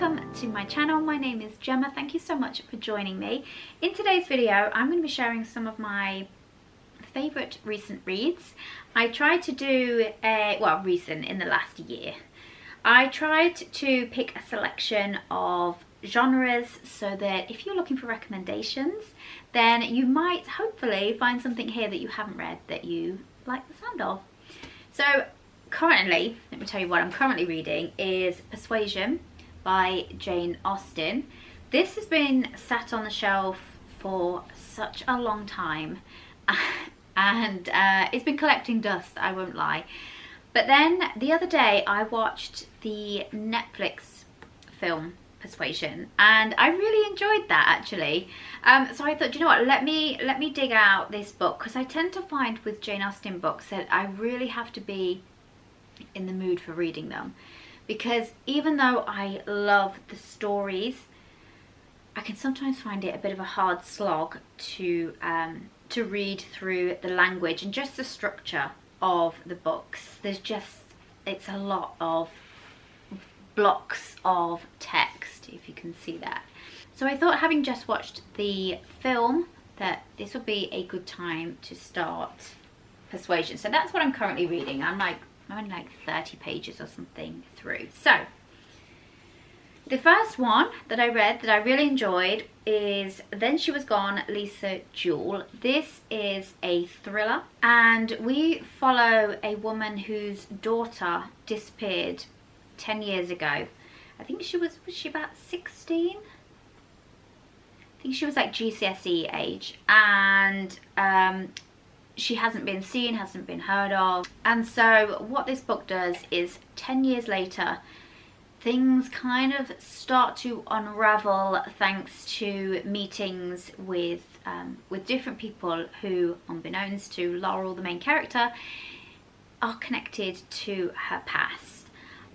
welcome to my channel. My name is Gemma. Thank you so much for joining me. In today's video, I'm going to be sharing some of my favourite recent reads. I tried to do recent in the last year. I tried to pick a selection of genres so that if you're looking for recommendations, then you might hopefully find something here that you haven't read that you like the sound of. So currently, let me tell you what I'm currently reading is Persuasion by Jane Austen. This has been sat on the shelf for such a long time and it's been collecting dust, I won't lie. But then the other day I watched the Netflix film Persuasion and I really enjoyed that actually. So I thought, you know what, let me dig out this book, because I tend to find with Jane Austen books that I really have to be in the mood for reading them, because even though I love the stories, I can sometimes find it a bit of a hard slog to read through the language and just the structure of the books. It's a lot of blocks of text, if you can see that. So I thought, having just watched the film, that this would be a good time to start Persuasion. So that's what I'm currently reading. I'm only like 30 pages or something through. So the first one that I read that I really enjoyed is Then She Was Gone, Lisa Jewell. This is a thriller and we follow a woman whose daughter disappeared 10 years ago. I think was she about 16? I think she was like GCSE age, and she hasn't been seen, hasn't been heard of. And so what this book does is 10 years later, things kind of start to unravel thanks to meetings with different people who, unbeknownst to Laurel, the main character, are connected to her past.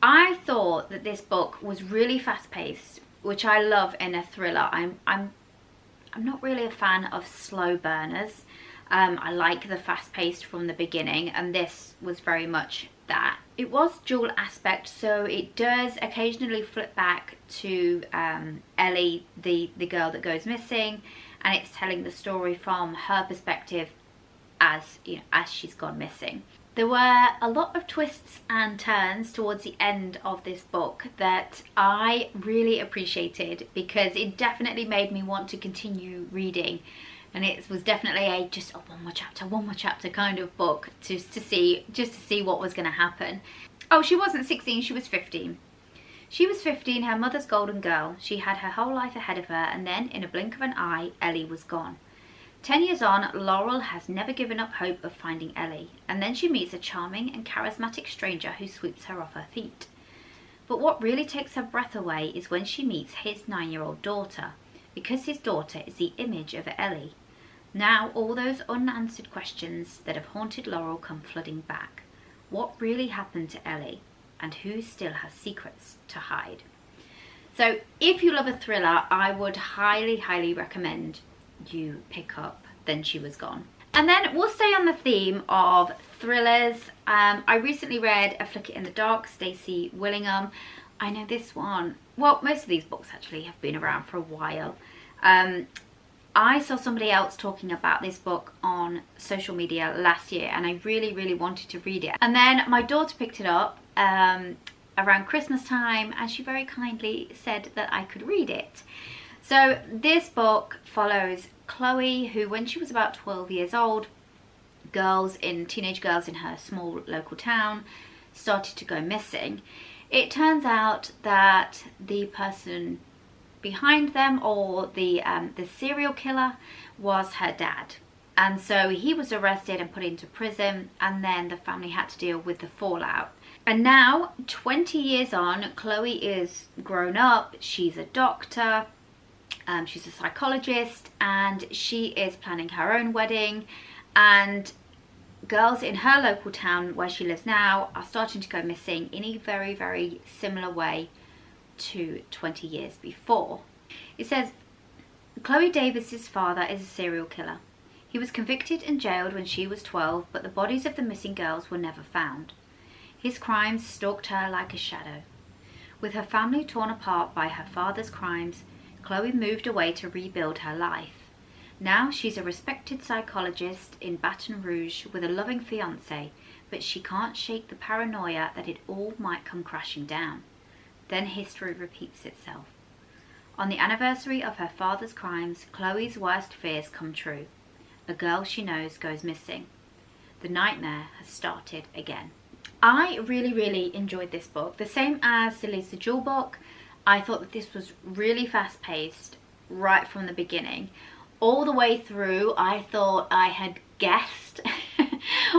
I thought that this book was really fast-paced, which I love in a thriller. I'm not really a fan of slow burners. I like the fast-paced from the beginning, and this was very much that. It was dual aspect, so it does occasionally flip back to Ellie, the girl that goes missing, and it's telling the story from her perspective as she's gone missing. There were a lot of twists and turns towards the end of this book that I really appreciated, because it definitely made me want to continue reading. And it was definitely just one more chapter kind of book, just to see what was going to happen. Oh, she wasn't 16, she was 15. She was 15, her mother's golden girl. She had her whole life ahead of her, and then in a blink of an eye, Ellie was gone. 10 years on, Laurel has never given up hope of finding Ellie, and then she meets a charming and charismatic stranger who sweeps her off her feet. But what really takes her breath away is when she meets his 9-year-old daughter, because his daughter is the image of Ellie. Now all those unanswered questions that have haunted Laurel come flooding back. What really happened to Ellie, and who still has secrets to hide? So if you love a thriller, I would highly, highly recommend you pick up Then She Was Gone. And then we'll stay on the theme of thrillers. I recently read A Flicker in the Dark, Stacey Willingham. I know this one, well, most of these books actually have been around for a while. I saw somebody else talking about this book on social media last year, and I really, really wanted to read it. And then my daughter picked it up around Christmas time, and she very kindly said that I could read it. So this book follows Chloe, who when she was about 12 years old, teenage girls in her small local town started to go missing. It turns out that the person behind them, or the serial killer, was her dad. And so he was arrested and put into prison, and then the family had to deal with the fallout. And now, 20 years on, Chloe is grown up, she's a doctor, she's a psychologist, and she is planning her own wedding, and girls in her local town where she lives now are starting to go missing in a very, very similar way to 20 years before. It says, Chloe Davis's father is a serial killer. He was convicted and jailed when she was 12, but the bodies of the missing girls were never found. His crimes stalked her like a shadow. With her family torn apart by her father's crimes, Chloe moved away to rebuild her life. Now she's a respected psychologist in Baton Rouge with a loving fiancé, but she can't shake the paranoia that it all might come crashing down. Then history repeats itself. On the anniversary of her father's crimes, Chloe's worst fears come true. A girl she knows goes missing. The nightmare has started again. I really enjoyed this book. The same as the Lisa Jewell book. I thought that this was really fast paced right from the beginning. All the way through, I thought I had guessed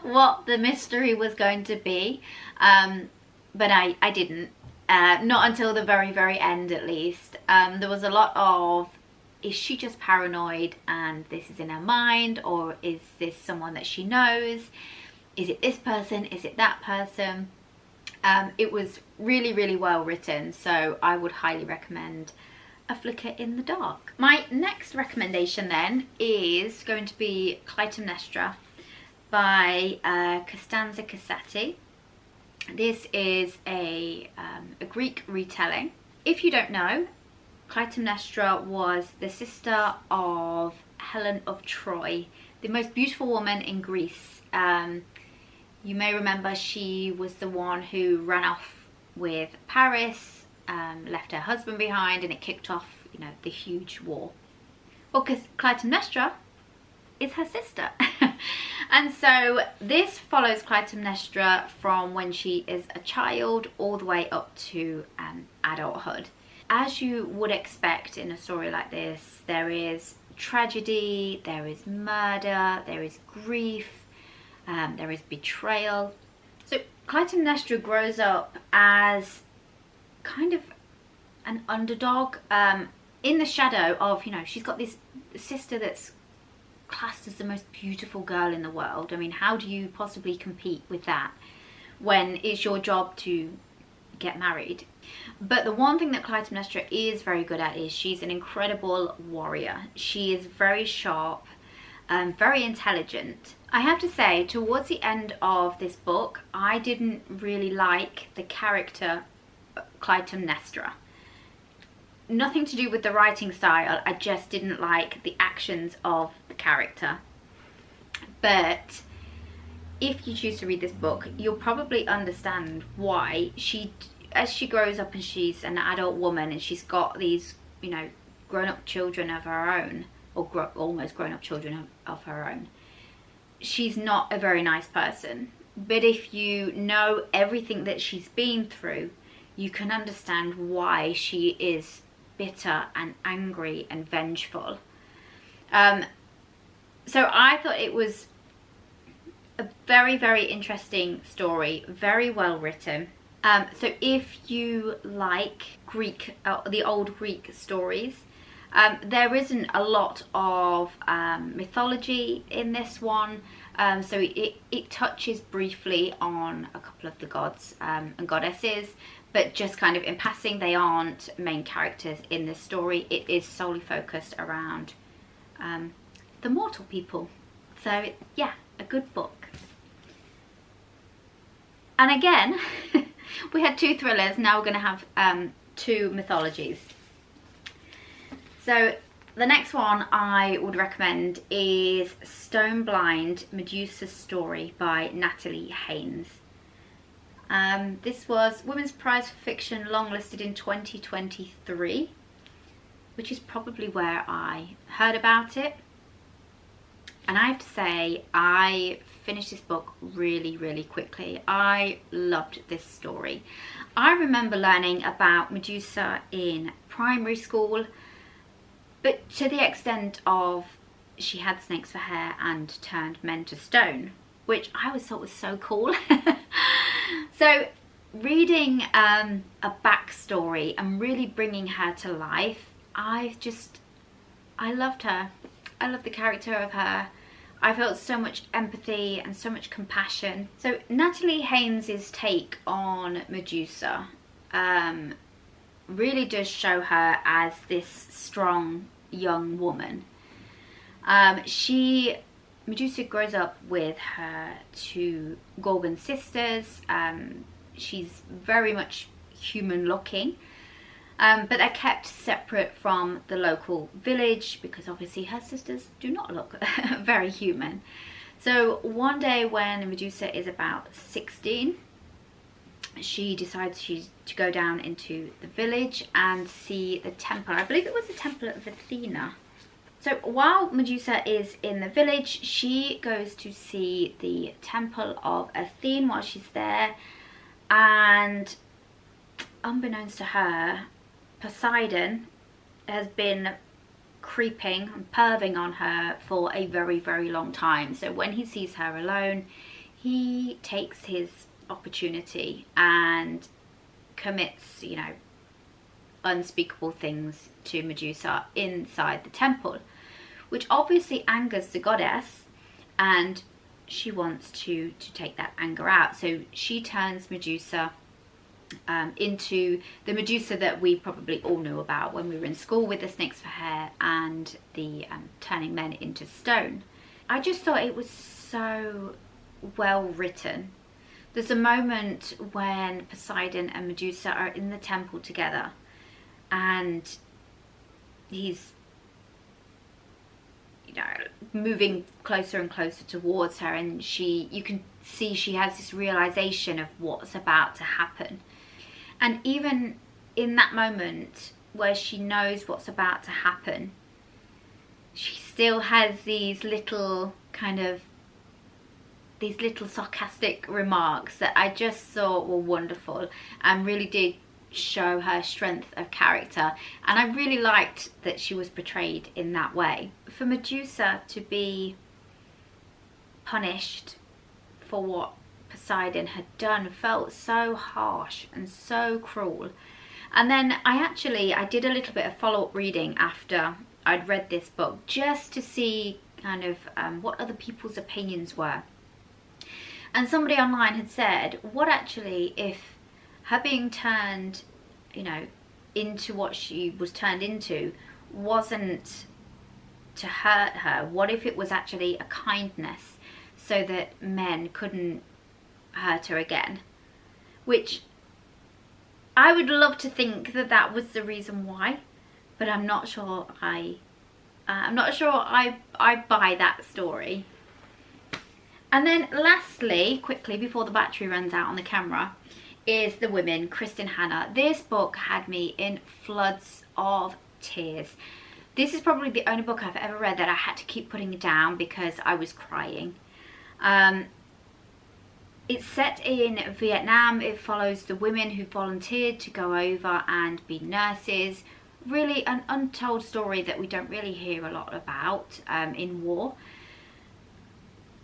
what the mystery was going to be, but I didn't. Not until the very end, at least. There was a lot of, is she just paranoid and this is in her mind, or is this someone that she knows? Is it this person? Is it that person? It was really well written, so I would highly recommend A Flicker in the Dark. My next recommendation then is going to be Clytemnestra by Costanza Cassati. This is a Greek retelling. If you don't know, Clytemnestra was the sister of Helen of Troy, the most beautiful woman in Greece. You may remember she was the one who ran off with Paris, left her husband behind, and it kicked off, you know, the huge war. Well, because Clytemnestra is her sister. And so this follows Clytemnestra from when she is a child all the way up to adulthood. As you would expect in a story like this, there is tragedy, there is murder, there is grief, there is betrayal. So Clytemnestra grows up as kind of an underdog, in the shadow of, you know, she's got this sister that's classed as the most beautiful girl in the world. I mean, how do you possibly compete with that when it's your job to get married? But the one thing that Clytemnestra is very good at is she's an incredible warrior. She is very sharp, very intelligent. I have to say, towards the end of this book, I didn't really like the character Clytemnestra. Nothing to do with the writing style, I just didn't like the actions of the character. But if you choose to read this book, you'll probably understand why she, as she grows up and she's an adult woman and she's got these, you know, grown-up children of her own, or almost grown-up children of her own, she's not a very nice person. But if you know everything that she's been through, you can understand why she is bitter and angry and vengeful. So I thought it was a very interesting story, very well written. So if you like Greek, the old Greek stories, there isn't a lot of mythology in this one, so it touches briefly on a couple of the gods and goddesses, but just kind of in passing. They aren't main characters in this story. It is solely focused around the mortal people. So yeah, a good book. And again, we had 2 thrillers, now we're going to have 2 mythologies. So the next one I would recommend is Stone Blind, Medusa's Story by Natalie Haynes. This was Women's Prize for Fiction longlisted in 2023, which is probably where I heard about it. And I have to say, I finished this book really quickly. I loved this story. I remember learning about Medusa in primary school, but to the extent of she had snakes for hair and turned men to stone, which I always thought was so cool. So reading a backstory and really bringing her to life, I loved her. I loved the character of her. I felt so much empathy and so much compassion. So Natalie Haynes' take on Medusa really does show her as this strong young woman. Medusa grows up with her 2 Gorgon sisters. She's very much human looking. But they're kept separate from the local village because obviously her sisters do not look very human. So one day when Medusa is about 16, she decides to go down into the village and see the temple. I believe it was the temple of Athena. So while Medusa is in the village, she goes to see the temple of Athena while she's there, and unbeknownst to her, Poseidon has been creeping and perving on her for a very, very long time. So when he sees her alone, he takes his opportunity and commits, you know, unspeakable things to Medusa inside the temple, which obviously angers the goddess, and she wants to take that anger out. So she turns Medusa into the Medusa that we probably all knew about when we were in school, with the snakes for hair and the turning men into stone. I just thought it was so well written. There's a moment when Poseidon and Medusa are in the temple together, and he's, you know, moving closer and closer towards her, and you can see she has this realization of what's about to happen. And even in that moment where she knows what's about to happen, she still has these little sarcastic remarks that I just thought were wonderful and really did show her strength of character. And I really liked that she was portrayed in that way. For Medusa to be punished for what Poseidon had done felt so harsh and so cruel. And then I did a little bit of follow-up reading after I'd read this book, just to see kind of what other people's opinions were. And somebody online had said, what actually if her being turned, you know, into what she was turned into wasn't to hurt her? What if it was actually a kindness so that men couldn't hurt her again? Which I would love to think that that was the reason why, but I'm not sure I buy that story. And then lastly, quickly before the battery runs out on the camera, is the women, Kristen, Hannah. This book had me in floods of tears. This is probably the only book I've ever read that I had to keep putting down because I was crying. It's set in Vietnam. It follows the women who volunteered to go over and be nurses. Really an untold story that we don't really hear a lot about in war.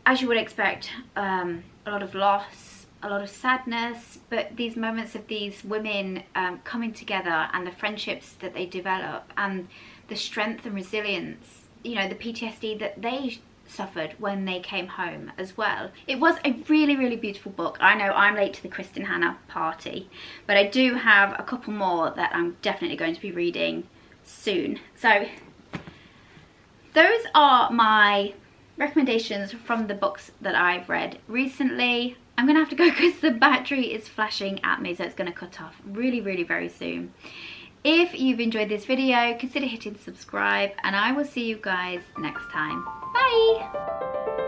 As you would expect, a lot of loss, a lot of sadness, but these moments of these women coming together and the friendships that they develop and the strength and resilience, you know, the PTSD that they suffered when they came home as well. It was a really, really beautiful book. I know I'm late to the Kristen Hannah party, but I do have a couple more that I'm definitely going to be reading soon. So those are my recommendations from the books that I've read recently. I'm gonna have to go because the battery is flashing at me, so it's gonna cut off really, really very soon. If you've enjoyed this video, consider hitting subscribe, and I will see you guys next time. Bye!